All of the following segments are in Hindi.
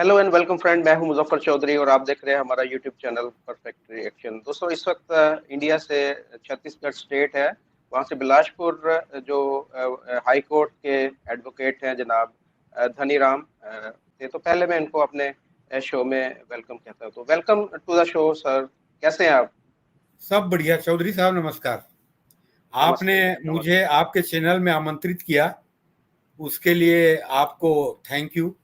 हेलो एंड वेलकम फ्रेंड, मैं हूं मुजफ्फर चौधरी और आप देख रहे हैं हमारा यूट्यूब चैनल परफेक्ट रिएक्शन। दोस्तों, इस वक्त इंडिया से छत्तीसगढ़ स्टेट है, वहां से बिलासपुर जो हाई कोर्ट के एडवोकेट हैं जनाब धनी राम थे। तो पहले मैं इनको अपने शो में वेलकम कहता हूं। तो welcome to the show sir, कैसे हैं आप? सब बढ़िया चौधरी साहब, नमस्कार। आपने नमस्ते मुझे नमस्ते। आपके चैनल में आमंत्रित किया, उसके लिए आपको थैंक यू।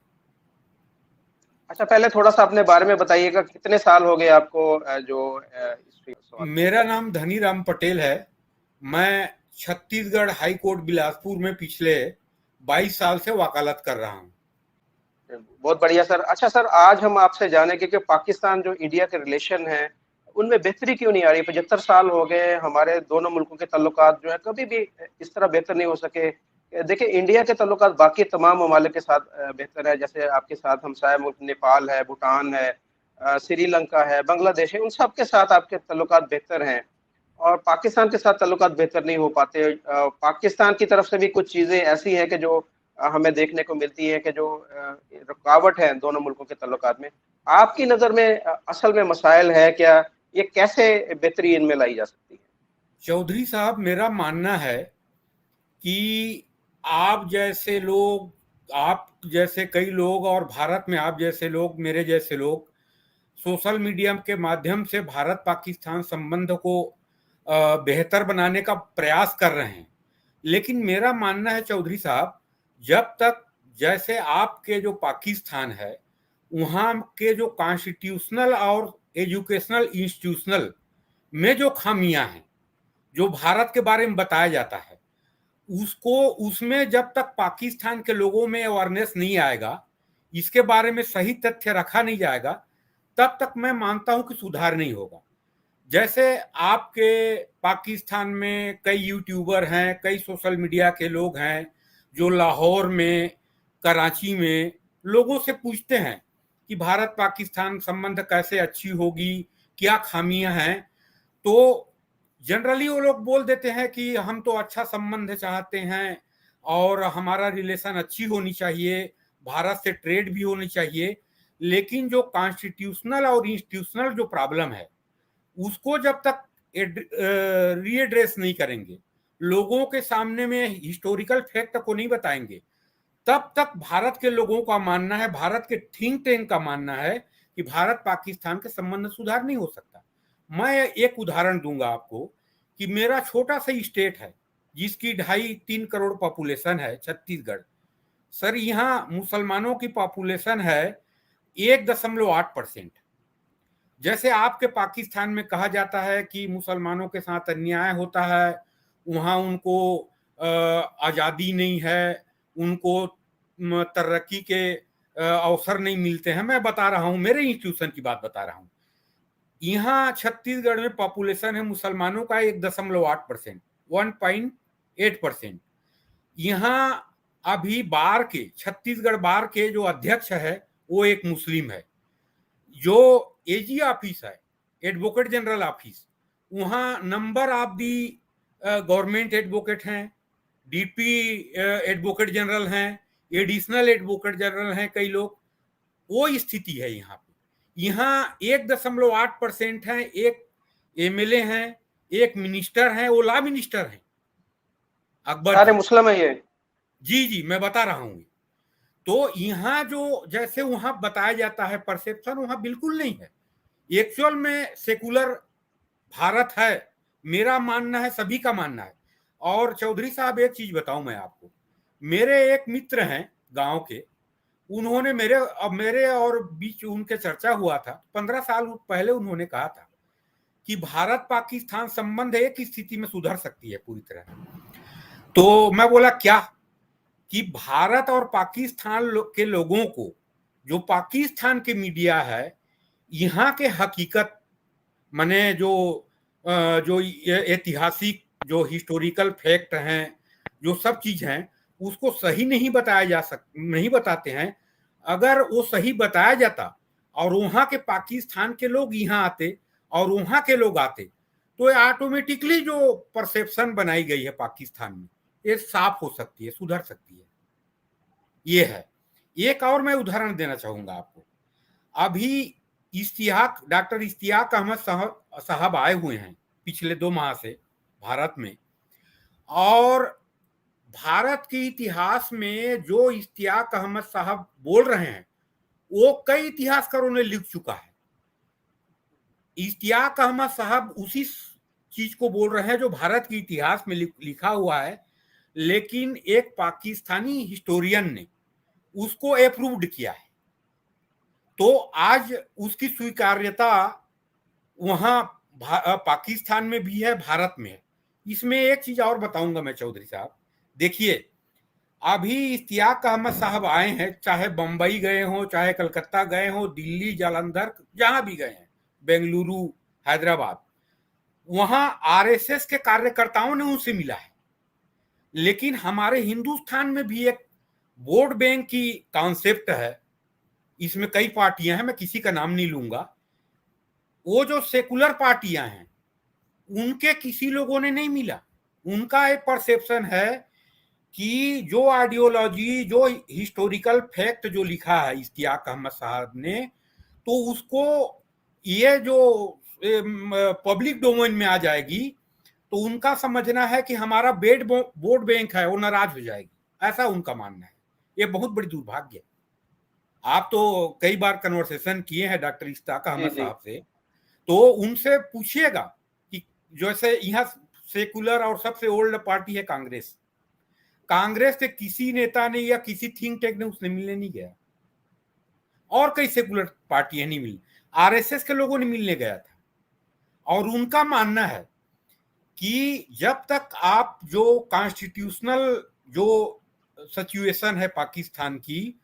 अच्छा, पहले थोड़ा सा अपने बारे में बताइएगा, कितने साल हो गए आपको जो इस फील्ड में सवाल करते मेरा नाम धनी राम पटेल है। मैं छत्तीसगढ़ हाई कोर्ट बिलासपुर में पिछले 22 साल से वकालत कर रहा हूँ। हैं? बहुत बढ़िया सर। अच्छा सर, आज हम आपसे जानेंगे कि पाकिस्तान जो इंडिया के रिलेशन है उनमें बेहतरी क्यों नहीं आ रही। 75 साल हो गए, हमारे दोनों मुल्कों के ताल्लुकात जो है कभी भी इस तरह बेहतर नहीं हो सके। देखिए, इंडिया के ताल्लुकात बाकी तमाम ममालिक के साथ बेहतर है। जैसे आपके साथ हमसाया मुल्क नेपाल है, भूटान है, श्रीलंका है, बांग्लादेश है, उन सब के साथ आपके ताल्लुकात बेहतर हैं। और पाकिस्तान के साथ ताल्लुकात बेहतर नहीं हो पाते। पाकिस्तान की तरफ से भी कुछ चीजें ऐसी हैं कि जो हमें देखने को मिलती है कि जो रुकावट है दोनों मुल्कों के ताल्लुकात में। आपकी नजर में असल में मसाइल है क्या? ये कैसे बेहतरी इनमें लाई जा सकती है? चौधरी साहब, मेरा मानना है कि आप जैसे लोग, आप जैसे कई लोग और भारत में आप जैसे लोग, मेरे जैसे लोग सोशल मीडिया के माध्यम से भारत पाकिस्तान संबंध को बेहतर बनाने का प्रयास कर रहे हैं। लेकिन मेरा मानना है चौधरी साहब, जब तक जैसे आपके जो पाकिस्तान है वहाँ के जो कॉन्स्टिट्यूशनल और एजुकेशनल इंस्टीट्यूशनल में जो खामियां हैं, जो भारत के बारे में बताया जाता है, उसको उसमें जब तक पाकिस्तान के लोगों में अवेयरनेस नहीं आएगा, इसके बारे में सही तथ्य रखा नहीं जाएगा, तब तक मैं मानता हूं कि सुधार नहीं होगा। जैसे आपके पाकिस्तान में कई यूट्यूबर हैं, कई सोशल मीडिया के लोग हैं जो लाहौर में, कराची में लोगों से पूछते हैं कि भारत पाकिस्तान संबंध कैसे अच्छी होगी, क्या खामियां हैं। तो जनरली वो लोग बोल देते हैं कि हम तो अच्छा संबंध चाहते हैं और हमारा रिलेशन अच्छी होनी चाहिए, भारत से ट्रेड भी होनी चाहिए। लेकिन जो कॉन्स्टिट्यूशनल और इंस्टीट्यूशनल जो प्रॉब्लम है, उसको जब तक रीएड्रेस नहीं करेंगे, लोगों के सामने में हिस्टोरिकल फैक्ट को नहीं बताएंगे, तब तक भारत के लोगों का मानना है, भारत के थिंक टैंक का मानना है कि भारत पाकिस्तान के संबंध सुधार नहीं हो सकता। मैं एक उदाहरण दूंगा आपको कि मेरा छोटा सा स्टेट है जिसकी 2.5-3 करोड़ पॉपुलेशन है, छत्तीसगढ़। सर, यहाँ मुसलमानों की पॉपुलेशन है 1.8%। जैसे आपके पाकिस्तान में कहा जाता है कि मुसलमानों के साथ अन्याय होता है, वहाँ उनको आज़ादी नहीं है, उनको तरक्की के अवसर नहीं मिलते हैं। मैं बता रहा हूँ, मेरे इंस्टीट्यूशन की बात बता रहा हूँ। यहाँ छत्तीसगढ़ में पॉपुलेशन है मुसलमानों का 1.8%, 1.8%। यहाँ अभी बार के, छत्तीसगढ़ बार के जो अध्यक्ष है वो एक मुस्लिम है। जो एजी ऑफिस है, एडवोकेट जनरल ऑफिस, वहाँ number of the government advocate हैं, डीपी एडवोकेट जनरल हैं, एडिशनल एडवोकेट जनरल हैं कई लोग। वो स्थिति है यहाँ पे। यहाँ 1.8% है, एक एमएलए हैं, एक मिनिस्टर हैं, वो लॉ मिनिस्टर हैं, अकबर सारे जी। मुस्लिम है ये? जी जी, मैं बता रहा हूँ। तो यहाँ जो जैसे वहां बताया जाता है परसेप्शन, वहां बिल्कुल नहीं है। एक्चुअल में सेकुलर भारत है, मेरा मानना है, सभी का मानना है। और चौधरी साहब, एक चीज बताऊं मैं आपको, मेरे एक मित्र हैं गांव के, उन्होंने मेरे और बीच उनके चर्चा हुआ था 15 साल पहले। उन्होंने कहा था कि भारत पाकिस्तान संबंध एक स्थिति में सुधर सकती है पूरी तरह। तो मैं बोला क्या, कि भारत और पाकिस्तान के लोगों को, जो पाकिस्तान के मीडिया है, यहाँ के हकीकत माने जो ऐतिहासिक, जो हिस्टोरिकल फैक्ट हैं, जो सब चीज हैं, उसको सही नहीं बताते हैं। अगर वो सही बताया जाता और वहां के पाकिस्तान के लोग यहाँ आते और वहां के लोग आते, तो ऑटोमेटिकली जो परसेप्शन बनाई गई है पाकिस्तान में, ये साफ हो सकती है, सुधर सकती है। ये है। एक और मैं उदाहरण देना चाहूंगा आपको। अभी डॉक्टर इश्तियाक अहमद साहब आए हुए हैं पिछले 2 माह से भारत में, और भारत के इतिहास में जो इश्तियाक अहमद साहब बोल रहे हैं वो कई इतिहासकारों ने लिख चुका है। इश्तियाक अहमद साहब उसी चीज को बोल रहे हैं जो भारत के इतिहास में लिखा हुआ है, लेकिन एक पाकिस्तानी हिस्टोरियन ने उसको अप्रूव्ड किया है। तो आज उसकी स्वीकार्यता वहां पाकिस्तान में भी है, भारत में है। इसमें एक चीज और बताऊंगा मैं चौधरी साहब, देखिए अभी इश्तियाक अहमद साहब आए हैं, चाहे बंबई गए हो, चाहे कलकत्ता गए हो, दिल्ली, जालंधर, जहां भी गए हैं, बेंगलुरु, हैदराबाद, वहां आरएसएस के कार्यकर्ताओं ने उनसे मिला है। लेकिन हमारे हिंदुस्तान में भी एक वोट बैंक की कॉन्सेप्ट है, इसमें कई पार्टियां हैं, मैं किसी का नाम नहीं लूंगा। वो जो सेकुलर पार्टियां हैं उनके किसी लोगों ने नहीं मिला। उनका एक परसेप्शन है कि जो आइडियोलॉजी, जो हिस्टोरिकल फैक्ट जो लिखा है इश्तियाक अहमद साहब ने, तो उसको ये जो पब्लिक डोमेन में आ जाएगी तो उनका समझना है कि हमारा वोट बैंक है वो नाराज हो जाएगी, ऐसा उनका मानना है। ये बहुत बड़ी दुर्भाग्य है। आप तो कई बार कन्वर्सेशन किए हैं डॉक्टर इश्तियाक अहमद साहब से, तो उनसे पूछिएगा कि जैसे यहाँ सेकुलर और सबसे ओल्ड पार्टी है कांग्रेस, कांग्रेस के किसी नेता ने या किसी थिंक टैंक ने उसने मिलने नहीं गया, और कई सेकुलर पार्टियां नहीं मिली, आरएसएस के लोगों ने मिलने गया था। और उनका मानना है कि जब तक आप जो कॉन्स्टिट्यूशनल जो सिचुएशन है पाकिस्तान की,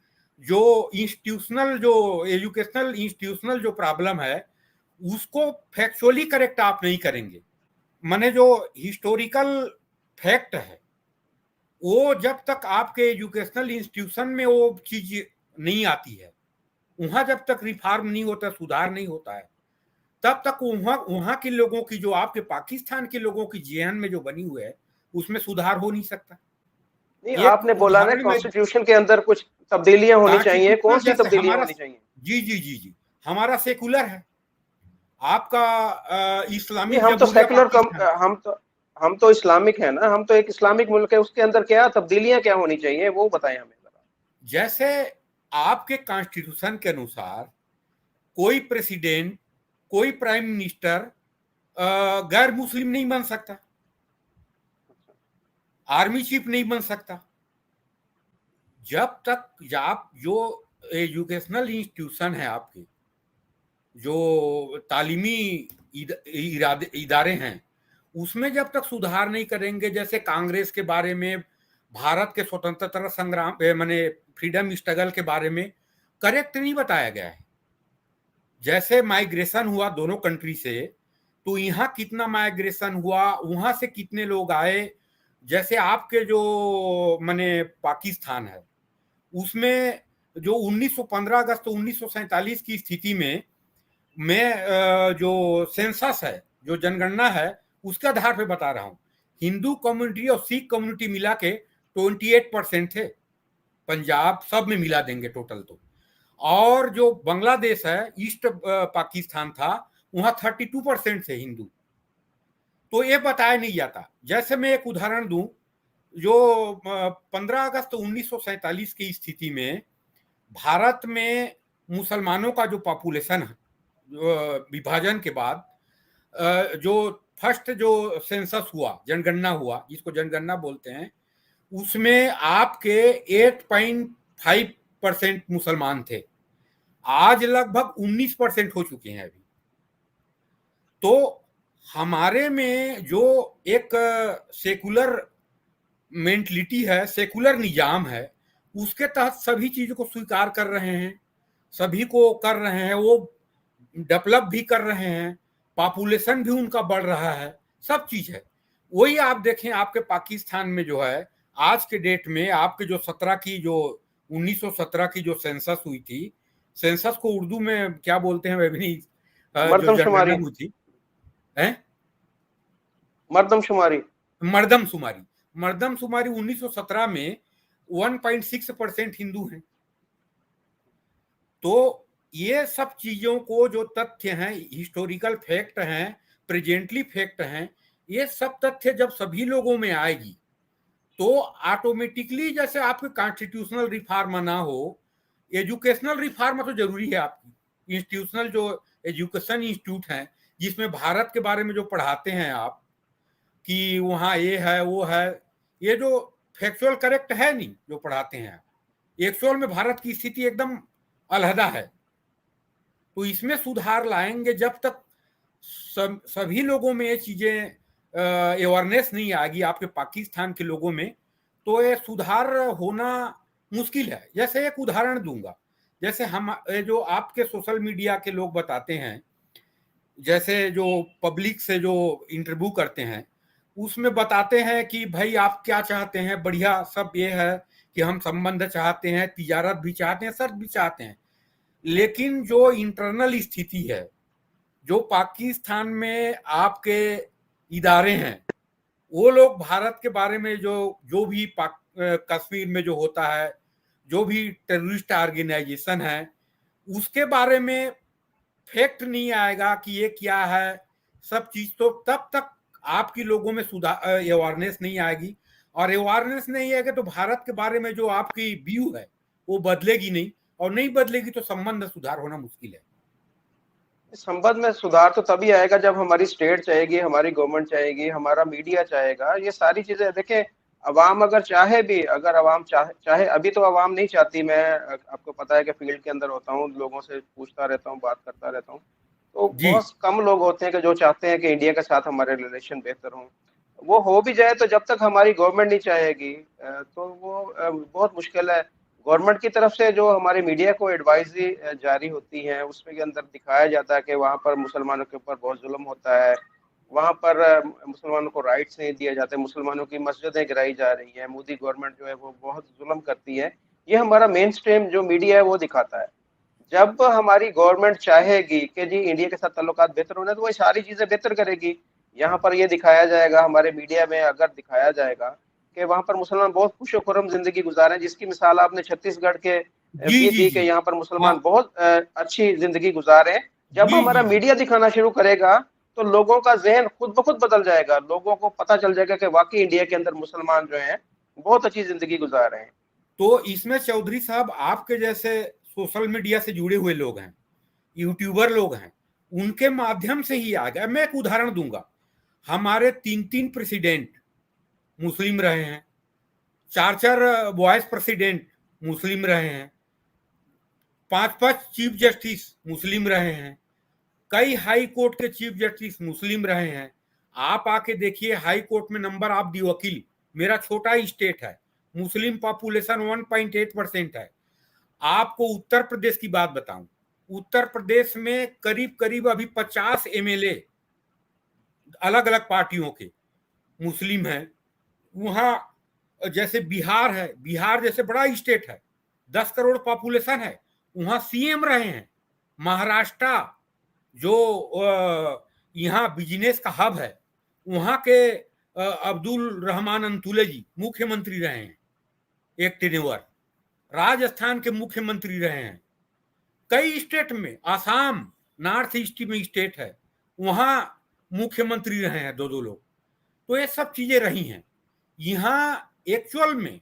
जो इंस्टीट्यूशनल, जो एजुकेशनल इंस्टीट्यूशनल जो प्रॉब्लम है, उसको फैक्चुअली करेक्ट आप नहीं करेंगे, माने जो हिस्टोरिकल फैक्ट है वो जब तक आपके एजुकेशनल इंस्टीट्यूशन में वो चीज नहीं आती है, वहां जब तक रिफॉर्म नहीं होता, सुधार नहीं होता है, तब तक वहां के लोगों की, जो आपके पाकिस्तान के लोगों की जेहन में जो बनी हुई है, उसमें सुधार हो नहीं सकता। नहीं, आपने बोला ना कॉन्स्टिट्यूशन के अंदर कुछ तब्दीलियां होनी चाहिए, कौन सी तब्दीलियां होनी चाहिए? जी जी जी जी, हमारा सेकुलर है, आपका इस्लामिक, हम तो सेकुलर, हम तो इस्लामिक है ना, हम तो एक इस्लामिक मुल्क है, उसके अंदर क्या तब्दीलियां क्या होनी चाहिए वो बताएं हमें जरा। जैसे आपके कॉन्स्टिट्यूशन के अनुसार कोई प्रेसिडेंट, कोई प्राइम मिनिस्टर गैर मुस्लिम नहीं बन सकता, आर्मी चीफ नहीं बन सकता। जब तक आप जो एजुकेशनल इंस्टीट्यूशन है आपके, जो तालीमी इदारे हैं, उसमें जब तक सुधार नहीं करेंगे, जैसे कांग्रेस के बारे में, भारत के स्वतंत्रता संग्राम माने फ्रीडम स्ट्रगल के बारे में करेक्ट नहीं बताया गया है। जैसे माइग्रेशन हुआ दोनों कंट्री से, तो यहाँ कितना माइग्रेशन हुआ, वहां से कितने लोग आए, जैसे आपके जो माने पाकिस्तान है, उसमें जो 1915 अगस्त 1947 की स्थिति में मैं जो सेंसस है, जो जनगणना है, उसके आधार पे बता रहा हूं, हिंदू कम्युनिटी और सिख कम्युनिटी मिला के 28% थे, पंजाब सब में मिला देंगे टोटल तो। और जो बांग्लादेश है, ईस्ट पाकिस्तान था, वहां 32% थे हिंदू। तो ये बताया नहीं जाता। जैसे मैं एक उदाहरण दूं, जो 15 अगस्त 1947 की स्थिति में भारत में मुसलमानों का जो पॉपुलेशन है, विभाजन के बाद जो फर्स्ट जो सेंसस हुआ, जनगणना हुआ, जिसको जनगणना बोलते हैं, उसमें आपके 8.5% मुसलमान थे, आज लगभग 19% हो चुके हैं अभी। तो हमारे में जो एक सेकुलर मेंटलिटी है, सेकुलर निजाम है, उसके तहत सभी चीजों को स्वीकार कर रहे हैं, सभी को कर रहे हैं, वो डेवलप भी कर रहे हैं, पॉपुलेशन भी उनका बढ़ रहा है, सब चीज है। वही आप देखें आपके पाकिस्तान में जो है आज के डेट में, आपके जो 1917 की जो सेंसस हुई थी, सेंसस को उर्दू में क्या बोलते हैं, जो जनगणना हुई थी, मर्दमशुमारी, मर्दमशुमारी 1917 में 1.6% हिंदू हैं। तो ये सब चीजों को जो तथ्य हैं, हिस्टोरिकल फैक्ट हैं, प्रेजेंटली फैक्ट हैं, ये सब तथ्य जब सभी लोगों में आएगी तो ऑटोमेटिकली, जैसे आपके कॉन्स्टिट्यूशनल रिफॉर्म ना हो, एजुकेशनल रिफॉर्म तो जरूरी है आपकी। इंस्टीट्यूशनल जो एजुकेशन इंस्टीट्यूट हैं, जिसमें भारत के बारे में जो पढ़ाते हैं आप, कि वहाँ ये है वो है, ये जो फैक्चुअल करेक्ट है नहीं जो पढ़ाते हैं, एक्चुअल में भारत की स्थिति एकदम अलहदा है। तो इसमें सुधार लाएंगे जब तक सभी लोगों में ये चीजें अवेयरनेस नहीं आएगी, आपके पाकिस्तान के लोगों में, तो ये सुधार होना मुश्किल है। जैसे एक उदाहरण दूंगा, जैसे हम जो आपके सोशल मीडिया के लोग बताते हैं, जैसे जो पब्लिक से जो इंटरव्यू करते हैं, उसमें बताते हैं कि भाई आप क्या चाहते हैं, बढ़िया सब ये है कि हम संबंध चाहते हैं, तिजारत भी चाहते हैं, सब भी चाहते हैं, लेकिन जो इंटरनल स्थिति है, जो पाकिस्तान में आपके इदारे हैं, वो लोग भारत के बारे में जो भी कश्मीर में जो होता है, जो भी टेररिस्ट ऑर्गेनाइजेशन है, उसके बारे में फैक्ट नहीं आएगा कि ये क्या है सब चीज, तो तब तक आपकी लोगों में सुधार अवेयरनेस नहीं आएगी। और अवेयरनेस नहीं आएगा तो भारत के बारे में जो आपकी व्यू है वो बदलेगी नहीं, और नहीं बदलेगी तो संबंध सुधार होना मुश्किल है। संबंध में सुधार तो तभी आएगा जब हमारी स्टेट चाहेगी, हमारी गवर्नमेंट चाहेगी, हमारा मीडिया चाहेगा, ये सारी चीजें देखें। अवाम अगर चाहे भी, अगर अवाम चाहे अभी तो अवाम नहीं चाहती। मैं आपको पता है कि फील्ड के अंदर होता हूँ, लोगों से पूछता रहता हूँ, बात करता रहता हूँ, तो जी बहुत कम लोग होते हैं कि जो चाहते हैं कि इंडिया के साथ हमारे रिलेशन बेहतर हों। वो हो भी जाए तो जब तक हमारी गवर्नमेंट नहीं चाहेगी तो वो बहुत मुश्किल है। गवर्नमेंट की तरफ से जो हमारे मीडिया को एडवाइजरी जारी होती है, उसमें के अंदर दिखाया जाता है कि वहाँ पर मुसलमानों के ऊपर बहुत जुल्म होता है, वहाँ पर मुसलमानों को राइट्स नहीं दिए जाते, मुसलमानों की मस्जिदें गिराई जा रही हैं, मोदी गवर्नमेंट जो है वो बहुत जुल्म करती है। ये हमारा मेन स्ट्रीम जो मीडिया है वो दिखाता है। जब हमारी गवर्नमेंट चाहेगी कि जी इंडिया के साथ ताल्लुकात बेहतर होने, तो वो सारी चीजें बेहतर करेगी। यहाँ पर ये दिखाया जाएगा, हमारे मीडिया में अगर दिखाया जाएगा कि वहाँ पर मुसलमान बहुत खुश खुरम जिंदगी गुजारे, जिसकी मिसाल आपने छत्तीसगढ़ के जी भी जी दी जी। कि यहाँ पर हाँ। मुसलमान बहुत अच्छी जिंदगी गुजारे हैं। जब जी हमारा जी जी। मीडिया दिखाना शुरू करेगा तो लोगों का जहन खुद ब खुद बदल जाएगा, लोगों को पता चल जाएगा कि वाकई इंडिया के अंदर मुसलमान जो हैं बहुत अच्छी जिंदगी गुजार रहे हैं। तो इसमें चौधरी साहब, आपके जैसे सोशल मीडिया से जुड़े हुए लोग हैं, यूट्यूबर लोग हैं, उनके माध्यम से ही आ गया। मैं एक उदाहरण दूंगा, हमारे 3 प्रेसिडेंट मुस्लिम रहे हैं, 4 वाइस प्रेसिडेंट मुस्लिम रहे हैं, 5 चीफ जस्टिस मुस्लिम रहे हैं, कई हाई कोर्ट के चीफ जस्टिस मुस्लिम रहे हैं। आप आके देखिए, हाई कोर्ट में नंबर ऑफ दी वकील, मेरा छोटा ही स्टेट है, मुस्लिम पॉपुलेशन 1.8% है। आपको उत्तर प्रदेश की बात बताऊं, उत्तर प्रदेश में करीब करीब अभी 50 एमएलए अलग अलग पार्टियों के मुस्लिम हैं। वहां जैसे बिहार है, बिहार जैसे बड़ा स्टेट है, 10 करोड़ पॉपुलेशन है, वहां सीएम रहे हैं। महाराष्ट्र जो यहाँ बिजनेस का हब है, वहां के अब्दुल रहमान अंतुले जी मुख्यमंत्री रहे हैं एक टेन्योर। राजस्थान के मुख्यमंत्री रहे हैं कई स्टेट में, आसाम नॉर्थ ईस्ट में स्टेट है, वहां मुख्यमंत्री रहे हैं 2 2 लोग। तो ये सब चीजें रही हैं। यहाँ एक्चुअल में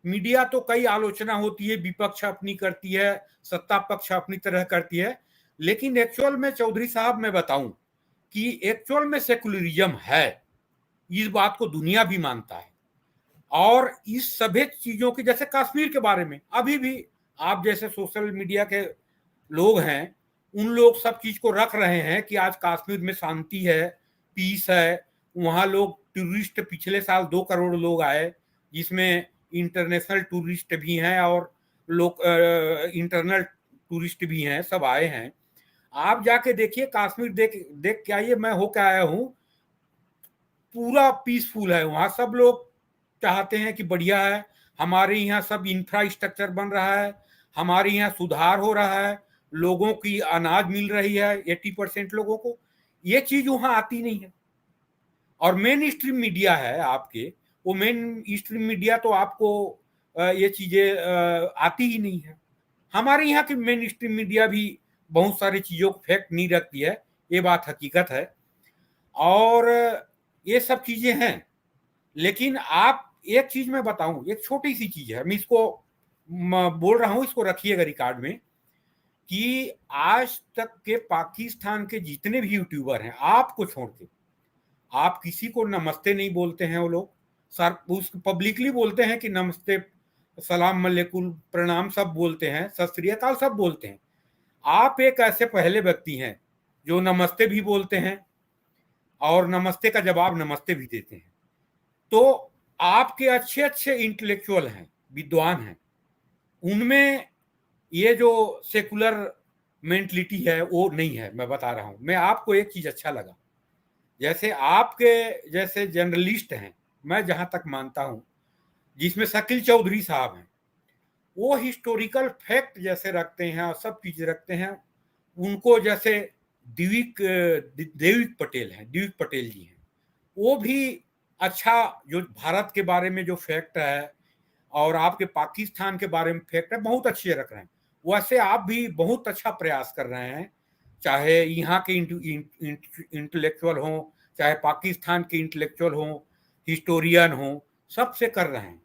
मीडिया तो कई आलोचना होती है, विपक्ष अपनी करती है, सत्ता पक्ष अपनी तरह करती है, लेकिन एक्चुअल में चौधरी साहब मैं बताऊं कि एक्चुअल में सेकुलरिज्म है, इस बात को दुनिया भी मानता है। और इस सभी चीजों की, जैसे कश्मीर के बारे में अभी भी आप जैसे सोशल मीडिया के लोग हैं, उन लोग सब चीज को रख रहे हैं कि आज कश्मीर में शांति है, पीस है। वहां लोग टूरिस्ट, पिछले साल 2 करोड़ लोग आए, जिसमें इंटरनेशनल टूरिस्ट भी हैं और लोग इंटरनल टूरिस्ट भी हैं, सब आए हैं। आप जाके देखिए कश्मीर, देख देख के आइए, मैं होके आया हूँ, पूरा पीसफुल है वहाँ। सब लोग चाहते हैं कि बढ़िया है, हमारे यहाँ सब इंफ्रास्ट्रक्चर बन रहा है, हमारे यहाँ सुधार हो रहा है, लोगों की अनाज मिल रही है 80% लोगों को। ये चीज वहाँ आती नहीं है। और मेन स्ट्रीम मीडिया है आपके, वो मेन स्ट्रीम मीडिया तो आपको ये चीजें आती ही नहीं है। हमारे यहाँ की मेन स्ट्रीम मीडिया भी बहुत सारी चीज़ों को फैक्ट नहीं रखती है, ये बात हकीकत है। और ये सब चीज़ें हैं। लेकिन आप एक चीज़ मैं बताऊं, एक छोटी सी चीज़ है, मैं इसको बोल रहा हूं, इसको रखिएगा रिकॉर्ड में, कि आज तक के पाकिस्तान के जितने भी यूट्यूबर हैं, आपको छोड़ के, आप किसी को नमस्ते नहीं बोलते हैं। वो लोग सर उस पब्लिकली बोलते हैं कि नमस्ते, सलाम अलैकुम, प्रणाम सब बोलते हैं, सत श्री अकाल सब बोलते हैं। आप एक ऐसे पहले व्यक्ति हैं जो नमस्ते भी बोलते हैं और नमस्ते का जवाब नमस्ते भी देते हैं। तो आपके अच्छे अच्छे इंटेलेक्चुअल हैं, विद्वान हैं, उनमें ये जो सेकुलर मेंटलिटी है वो नहीं है। मैं बता रहा हूं, मैं आपको एक चीज अच्छा लगा, जैसे आपके जैसे जर्नलिस्ट हैं, मैं जहां तक मानता हूं, जिसमें शकील चौधरी साहब हैं, वो हिस्टोरिकल फैक्ट जैसे रखते हैं और सब चीज रखते हैं। उनको जैसे देविक पटेल हैं, देविक पटेल जी हैं, वो भी अच्छा जो भारत के बारे में जो फैक्ट है और आपके पाकिस्तान के बारे में फैक्ट है, बहुत अच्छे रख रहे हैं। वैसे आप भी बहुत अच्छा प्रयास कर रहे हैं, चाहे यहाँ के इंटेलेक्चुअल हों, चाहे पाकिस्तान के इंटेलेक्चुअल हों, हिस्टोरियन हों, सबसे कर रहे हैं।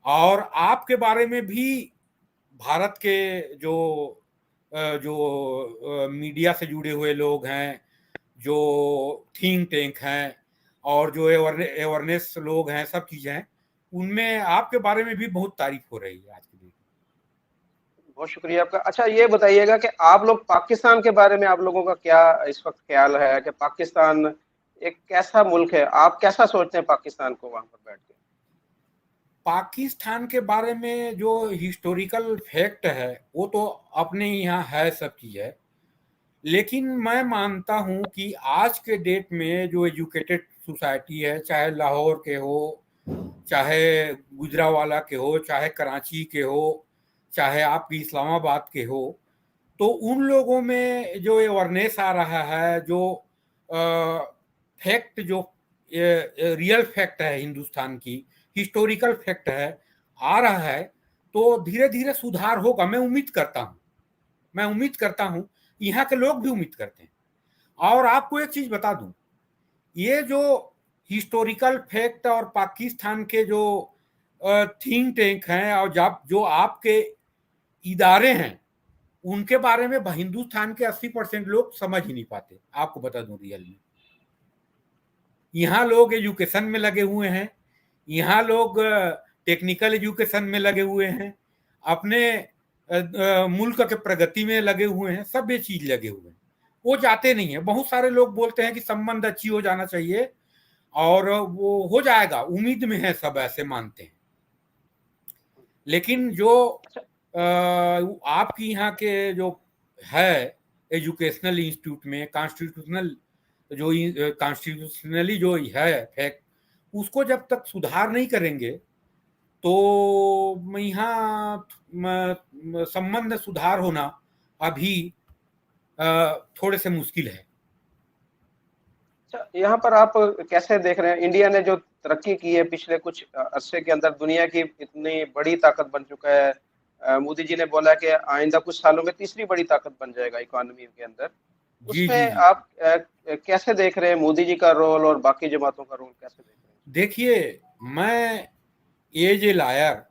और आपके बारे में भी भारत के जो मीडिया से जुड़े हुए लोग हैं, जो थिंक टैंक हैं और जो अवेयरनेस लोग हैं, सब चीजें हैं, उनमें आपके बारे में भी बहुत तारीफ हो रही है आज के दिन। बहुत शुक्रिया आपका। अच्छा ये बताइएगा कि आप लोग पाकिस्तान के बारे में आप लोगों का क्या इस वक्त ख्याल है कि पाकिस्तान एक कैसा मुल्क है, आप कैसा सोचते हैं पाकिस्तान को वहां पर बैठ के? पाकिस्तान के बारे में जो हिस्टोरिकल फैक्ट है वो तो अपने यहाँ है, सब चीज है। लेकिन मैं मानता हूँ कि आज के डेट में जो एजुकेटेड सोसाइटी है, चाहे लाहौर के हो, चाहे गुजरावाला के हो, चाहे कराची के हो, चाहे आपकी इस्लामाबाद के हो, तो उन लोगों में जो अवेयरनेस आ रहा है, जो फैक्ट, जो रियल फैक्ट है हिंदुस्तान की, हिस्टोरिकल फैक्ट है, आ रहा है, तो धीरे धीरे सुधार होगा। मैं उम्मीद करता हूँ, मैं उम्मीद करता हूँ, यहाँ के लोग भी उम्मीद करते हैं। और आपको एक चीज बता दूं, ये जो हिस्टोरिकल फैक्ट और पाकिस्तान के जो थिंक टैंक हैं और जो आपके इदारे हैं, उनके बारे में हिंदुस्तान के 80% लोग समझ ही नहीं पाते। आपको बता दूं रियल में, यहाँ लोग एजुकेशन में लगे हुए हैं, यहाँ लोग टेक्निकल एजुकेशन में लगे हुए हैं, अपने मुल्क के प्रगति में लगे हुए हैं, सब ये चीज लगे हुए हैं, वो जाते नहीं है। बहुत सारे लोग बोलते हैं कि संबंध अच्छी हो जाना चाहिए और वो हो जाएगा, उम्मीद में है, सब ऐसे मानते हैं। लेकिन जो आपकी यहाँ के जो है एजुकेशनल इंस्टीट्यूट में कॉन्स्टिट्यूशनली जो है फैक्ट, उसको जब तक सुधार नहीं करेंगे तो यहाँ संबंध सुधार होना अभी थोड़े से मुश्किल है। अच्छा यहाँ पर आप कैसे देख रहे हैं, इंडिया ने जो तरक्की की है पिछले कुछ अरसे के अंदर, दुनिया की इतनी बड़ी ताकत बन चुका है। मोदी जी ने बोला कि आइंदा कुछ सालों में तीसरी बड़ी ताकत बन जाएगा इकोनॉमी के अंदर। जी जी उसमें जी। आप कैसे देख रहे हैं मोदी जी का रोल और बाकी जमातों का रोल कैसे देख रहे हैं? देखिए, मैं एज ए लायर,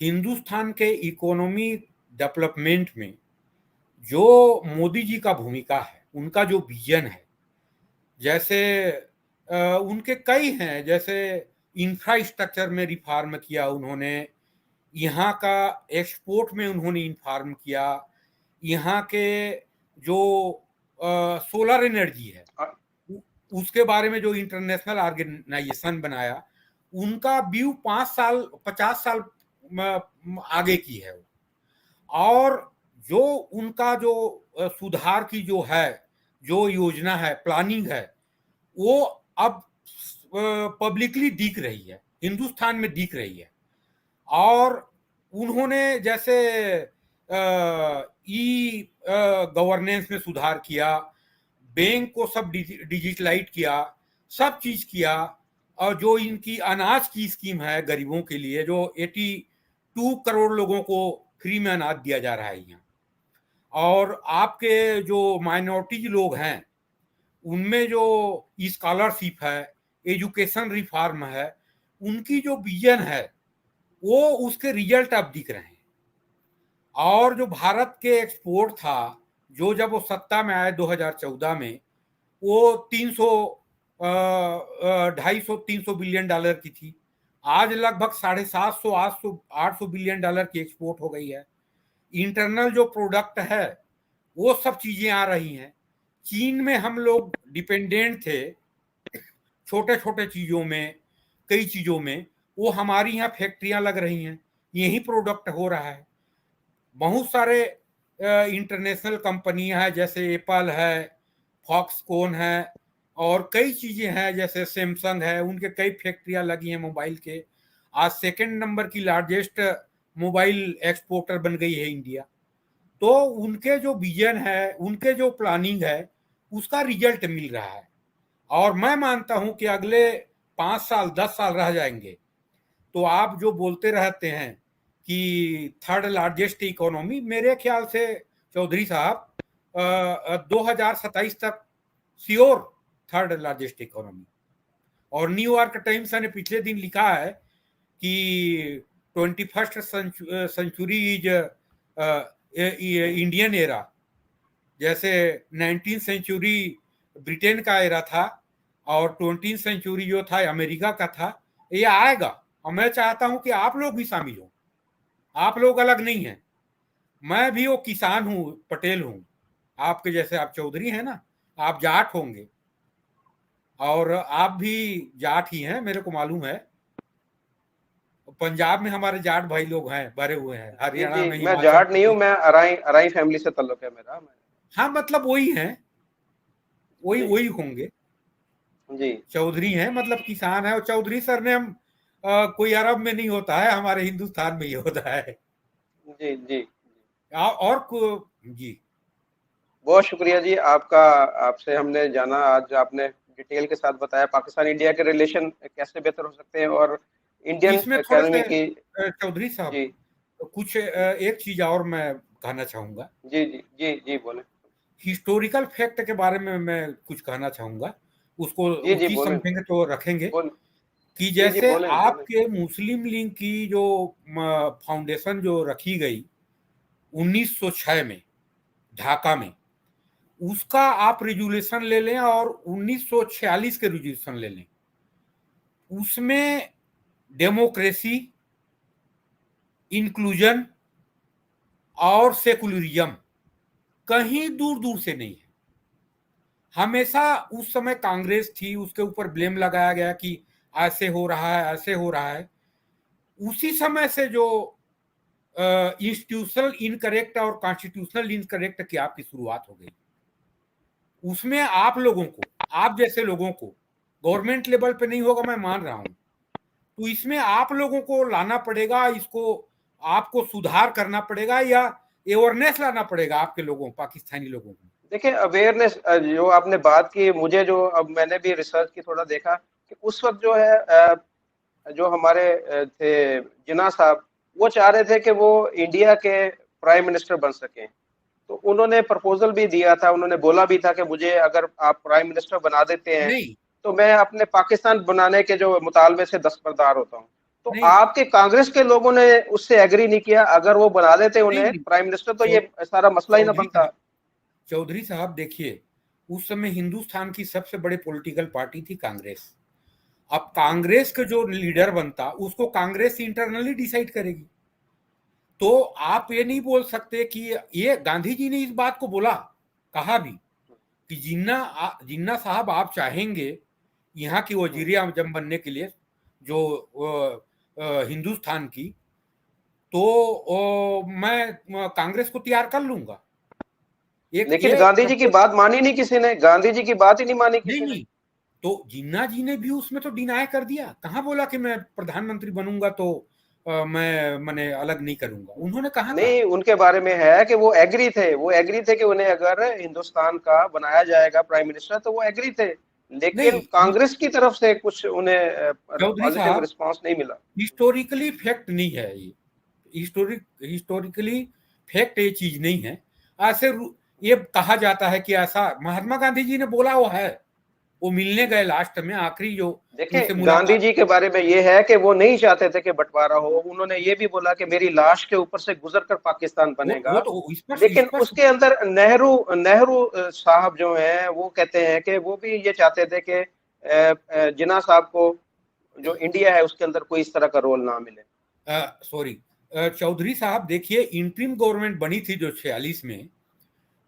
हिंदुस्तान के इकोनॉमी डेवलपमेंट में जो मोदी जी का भूमिका है, उनका जो विजन है, जैसे उनके कई हैं, जैसे इंफ्रास्ट्रक्चर में रिफॉर्म किया उन्होंने, यहाँ का एक्सपोर्ट में उन्होंने इन्फॉर्म किया, यहाँ के जो सोलर एनर्जी है उसके बारे में जो इंटरनेशनल ऑर्गेनाइजेशन बनाया, उनका व्यू 5 साल 50 साल आगे की है। और जो उनका जो सुधार की जो है, जो योजना है, प्लानिंग है, वो अब पब्लिकली दिख रही है, हिंदुस्तान में दिख रही है। और उन्होंने जैसे ई गवर्नेंस में सुधार किया, बैंक को सब डिजिटलाइज किया, सब चीज किया। और जो इनकी अनाज की स्कीम है गरीबों के लिए, जो 82 करोड़ लोगों को फ्री में अनाज दिया जा रहा है यहाँ, और आपके जो माइनॉरिटीज लोग हैं उनमें जो स्कॉलरशिप है, एजुकेशन रिफॉर्म है, उनकी जो विजन है वो उसके रिजल्ट अब दिख रहे हैं। और जो भारत के एक्सपोर्ट था, जो जब वो सत्ता में आए 2014 में, वो 300 250 बिलियन डॉलर की थी। आज लगभग 750 800 बिलियन डॉलर की एक्सपोर्ट हो गई है। इंटरनल जो प्रोडक्ट है वो सब चीजें आ रही हैं। चीन में हम लोग डिपेंडेंट थे छोटे छोटे चीजों में, कई चीजों में, वो हमारी यहाँ फैक्ट्रियां लग रही हैं, यही प्रोडक्ट हो रहा है। बहुत सारे इंटरनेशनल कंपनियां हैं, जैसे एप्पल है, फॉक्सकॉन है, और कई चीजें हैं जैसे सैमसंग है, उनके कई फैक्ट्रियां लगी हैं मोबाइल के। आज सेकंड नंबर की लार्जेस्ट मोबाइल एक्सपोर्टर बन गई है इंडिया। तो उनके जो विजन है, उनके जो प्लानिंग है, उसका रिजल्ट मिल रहा है। और मैं मानता हूं कि अगले 5 साल 10 साल रह जाएंगे तो आप जो बोलते रहते हैं कि थर्ड लार्जेस्ट इकोनॉमी, मेरे ख्याल से चौधरी साहब 2027 तक श्योर थर्ड लार्जेस्ट इकोनॉमी। और न्यूयॉर्क टाइम्स ने पिछले दिन लिखा है कि 21st sanctuary is Indian era. जैसे 19th सेंचुरी ब्रिटेन का एरा था और 20th सेंचुरी जो था अमेरिका का था, ये आएगा। और मैं चाहता हूं कि आप लोग भी शामिल हो, आप लोग अलग नहीं हैं। मैं भी वो किसान हूं, पटेल हूं आपके जैसे। आप चौधरी हैं ना, आप जाट होंगे, और आप भी जाट ही हैं, मेरे को मालूम है। पंजाब में हमारे जाट भाई लोग हैं, भरे हुए हैं, जी हरियाणा जी, में, मैं हिमाचल जाट नहीं हूँ, प्रदेश। मैं अराई अराई फैमिली से ताल्लुक है मेरा। हाँ, मतलब वही हैं, वही जी वही होंगे। जी चौधरी हैं मतलब किसान है। और चौधरी सरनेम कोई अरब में नहीं होता है, हमारे हिंदुस्तान में ही होता है। जी जी। और जी। बहुत शुक्रिया जी आपका। आपसे हमने जाना, आज आपने डिटेल के साथ बताया पाकिस्तान इंडिया के रिलेशन कैसे बेहतर हो सकते हैं, और इंडियन इसमें थोड़े से एकेडमी की। चौधरी साहब, जी कुछ एक चीज और मैं कहना चाहूंगा। जी जी जी जी बोले। हिस्टोरिकल फैक्ट के बारे में मैं कुछ कहना चाहूंगा, उसको जी जी उचित बोले। समझेंगे तो रखेंगे। बोल। कि जी जी जैसे बोले बोले। आपके मुस्लिम लीग की जो फाउंडेशन जो रखी गई 1906 में ढाका में, उसका आप रेजुलेशन ले लें और 1946 के रेजुलेशन ले लें, उसमें डेमोक्रेसी, इंक्लूजन और सेकुलरिज्म कहीं दूर दूर से नहीं है। हमेशा उस समय कांग्रेस थी, उसके ऊपर ब्लेम लगाया गया कि ऐसे हो रहा है, ऐसे हो रहा है। उसी समय से जो इंस्टीट्यूशनल इनकरेक्ट और कॉन्स्टिट्यूशनल इनकरेक्ट की आपकी शुरुआत हो गई, उसमें आप लोगों को, आप जैसे लोगों को, गवर्नमेंट लेवल पे नहीं होगा, मैं मान रहा हूं। तो इसमें आप लोगों को लाना पड़ेगा, इसको आपको सुधार करना पड़ेगा, या अवेयरनेस लाना पड़ेगा आपके लोगों, पाकिस्तानी लोगों को। देखिए अवेयरनेस जो आपने बात की, मुझे जो अब मैंने भी रिसर्च की थोड़ा देखा कि उस वक्त जो है जो हमारे थे जिन्ना साहब, वो चाह रहे थे कि वो इंडिया के प्राइम मिनिस्टर बन सकें। तो उन्होंने प्रपोजल भी दिया था, उन्होंने बोला भी था कि मुझे अगर आप प्राइम मिनिस्टर बना देते हैं नहीं तो मैं अपने पाकिस्तान बनाने के जो मुतालबे से दस्तबरदार होता हूँ। तो नहीं आपके कांग्रेस के लोगों ने उससे एग्री नहीं किया, अगर वो बना देते नहीं उन्हें नहीं प्राइम मिनिस्टर तो चौ, ये सारा मसला ही ना चौधरी बनता। साहब, चौधरी साहब देखिए, उस समय हिंदुस्तान की सबसे बड़ी पॉलिटिकल पार्टी थी कांग्रेस। अब कांग्रेस का जो लीडर बनता, उसको कांग्रेस इंटरनली डिसाइड करेगी। तो आप ये नहीं बोल सकते कि ये गांधी जी ने इस बात को बोला, कहा भी कि जिन्ना साहब आप चाहेंगे यहाँ की वजीर आजम बनने के लिए, जो हिंदुस्तान की, तो मैं कांग्रेस को तैयार कर लूंगा। एक लेकिन ये गांधी जी की प्रपोज। बात मानी नहीं किसी ने, गांधी जी की बात ही नहीं मानी नहीं किसी ने। नहीं, तो जिन्ना जी ने भी उसमें तो डिनाई कर दिया, कहाँ बोला कि मैं प्रधानमंत्री बनूंगा तो मैंने अलग नहीं करूंगा, उन्होंने कहा था। नहीं, उनके बारे में है कि वो एग्री थे, वो एग्री थे कि उन्हें अगर हिंदुस्तान का बनाया जाएगा प्राइम मिनिस्टर तो वो एग्री थे। लेकिन नहीं कांग्रेस की तरफ से कुछ उन्हें चौधरी पॉजिटिव साहब, रिस्पांस नहीं मिला। हिस्टोरिकली फैक्ट नहीं है ये। हिस्टोरिकली फैक्ट ये चीज नहीं है। ऐसे ये कहा जाता है कि ऐसा महात्मा गांधी जी ने बोला वो है, वो मिलने गए लास्ट में, आखिरी जो देखिए उनसे गांधी मुलाकात। जी के बारे में ये है कि वो नहीं चाहते थे कि बंटवारा हो, उन्होंने ये भी बोला कि मेरी लाश के ऊपर से गुजरकर पाकिस्तान वो बनेगा। तो स्पष्ट लेकिन स्पष्ट। उसके अंदर नेहरू नेहरू साहब जो हैं वो कहते हैं कि वो भी ये चाहते थे कि जिन्ना साहब को जो इंडिया है उसके अंदर कोई इस तरह का रोल ना मिले। सॉरी, चौधरी साहब देखिए, इंटरिम गवर्नमेंट बनी थी जो 46 में,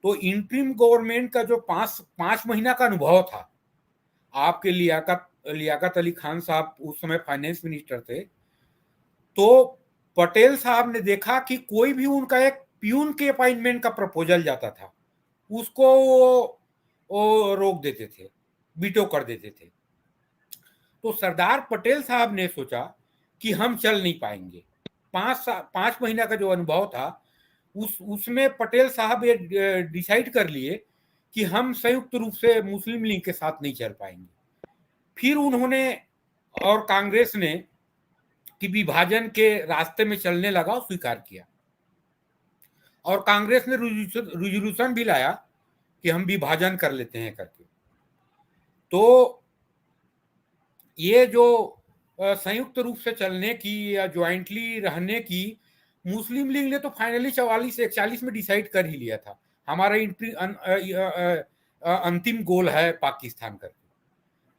तो इंटरिम गवर्नमेंट का जो पांच महीना का अनुभव था, आपके लियाकत अली खान साहब उस समय फाइनेंस मिनिस्टर थे, तो पटेल साहब ने देखा कि कोई भी उनका एक प्यून के अपॉइंटमेंट का प्रपोजल जाता था, उसको वो रोक देते थे, बीटो कर देते थे। तो सरदार पटेल साहब ने सोचा कि हम चल नहीं पाएंगे। 5 महीना का जो अनुभव था, उसमें पटेल साहब ये डिसाइड कर लिए कि हम संयुक्त रूप से मुस्लिम लीग के साथ नहीं चल पाएंगे। फिर उन्होंने और कांग्रेस ने कि विभाजन के रास्ते में चलने लगा और स्वीकार किया, और कांग्रेस ने रिजोल्यूशन भी लाया कि हम विभाजन कर लेते हैं करके। तो ये जो संयुक्त रूप से चलने की या ज्वाइंटली रहने की मुस्लिम लीग ने तो फाइनली 44-41 में डिसाइड कर ही लिया था, हमारा अंतिम गोल है पाकिस्तान करके।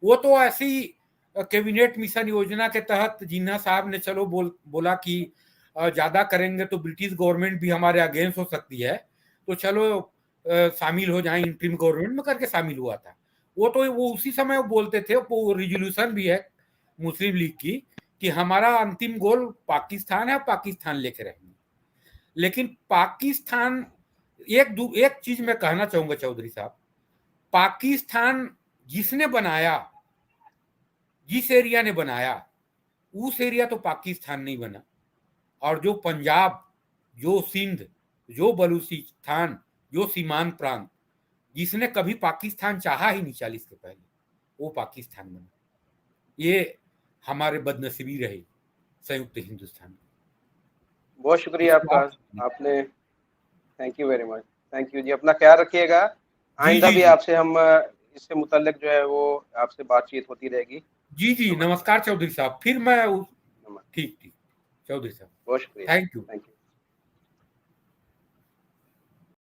वो तो ऐसी कैबिनेट मिशन योजना के तहत जिन्ना साहब ने चलो बोला कि ज्यादा करेंगे तो ब्रिटिश गवर्नमेंट भी हमारे अगेंस्ट हो सकती है, तो चलो शामिल हो जाए इंटरिम गवर्नमेंट में करके शामिल हुआ था। वो उसी समय वो बोलते थे, वो रिजोल्यूशन भी है मुस्लिम लीग की कि हमारा अंतिम गोल पाकिस्तान है, पाकिस्तान लेके रहेंगे। लेकिन पाकिस्तान, एक चीज मैं कहना चाहूंगा चौधरी साहब, पाकिस्तान जिसने बनाया, जिस एरिया ने बनाया, उस एरिया तो पाकिस्तान नहीं बना। और जो पंजाब, जो सिंध, जो बलूचिस्तान, जो सीमांत प्रांत, जिसने कभी पाकिस्तान चाहा ही नहीं 40 के पहले, वो पाकिस्तान बना। ये हमारे बदनसीबी रही संयुक्त हिंदुस्तान में। बहुत शुक्रिया आपका, आपने, thank you very much, thank you ji. अपना ख्याल रखिएगा, जी आइंदा जी भी जी आपसे हम इससे मुतल्लिक जो है वो आपसे बातचीत होती रहेगी। जी जी। नमस्ते। नमस्कार चौधरी साहब, फिर मैं ठीक ठीक चौधरी साहब, बहुत शुक्रिया, थैंक यू। Thank you.